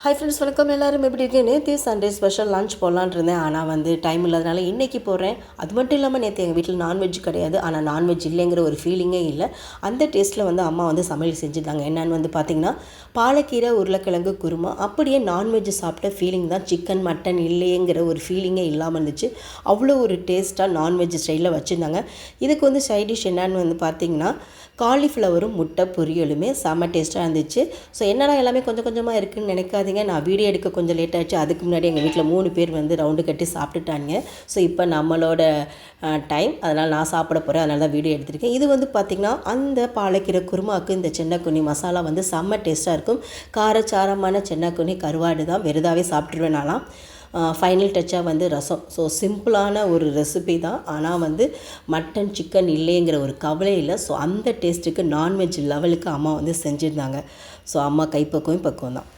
Hi friends, வணக்கம். எல்லோரும் எப்படி இருக்கீங்க? நேற்று சண்டே ஸ்பெஷல் லஞ்ச் போடலான் இருந்தேன். ஆனால் டைம் இல்லாதனால இன்றைக்கி போடுறேன். அது மட்டும் இல்லாமல் நேற்று எங்கள் வீட்டில் நான்வெஜ் கிடையாது. ஆனால் நான்வெஜ் இல்லைங்கிற ஒரு ஃபீலிங்கே இல்லை. அந்த டேஸ்ட்டில் அம்மா சமையல் செஞ்சுருந்தாங்க. என்னென்னு பார்த்திங்கன்னா, பாலக்கீரை உருளைக்கிழங்கு குருமா. அப்படியே நான்வெஜ் சாப்பிட்ட ஃபீலிங் தான். சிக்கன் மட்டன் இல்லையேங்கிற ஒரு ஃபீலிங்கே இல்லாமல் இருந்துச்சு. அவ்வளோ ஒரு டேஸ்ட்டாக நான்வெஜ் ஸ்டைலில் வச்சுருந்தாங்க. இதுக்கு சைட் டிஷ் என்னன்னு பார்த்திங்கன்னா, காலிஃப்ளவரும் முட்டை பொரியலுமே செம்ம டேஸ்ட்டாக இருந்துச்சு. ஸோ என்னடா எல்லாமே கொஞ்சம் கொஞ்சமாக இருக்குதுன்னு நினைக்காதீங்க. நான் வீடியோ எடுக்க கொஞ்சம் லேட் ஆகிடுச்சு. அதுக்கு முன்னாடி எங்கள் வீட்டில் 3 பேர் ரவுண்டு கட்டி சாப்பிட்டுட்டாங்க. ஸோ இப்போ நம்மளோட டைம், அதனால் நான் சாப்பிட போகிறேன். அதனால தான் வீடியோ எடுத்திருக்கேன். இது பார்த்திங்கன்னா, அந்த பாலக்கீரை குருமாவுக்கு இந்த சென்னக்குன்னி மசாலா செம்ம டேஸ்ட்டாக இருக்கும். காரச்சாரமான சென்னக்குன்னி கருவாடு தான். வெறுதாவே சாப்பிட்ருவேன் நான்லாம். ஃபைனல் டச்சாக ரசம். ஸோ சிம்பிளான ஒரு ரெசிபி தான். ஆனால் மட்டன் சிக்கன் இல்லைங்கிற ஒரு கவலை இல்லை. ஸோ அந்த டேஸ்ட்டுக்கு நான்வெஜ் லெவலுக்கு அம்மா செஞ்சுருந்தாங்க. ஸோ அம்மா கைப்பக்குவம் தான்.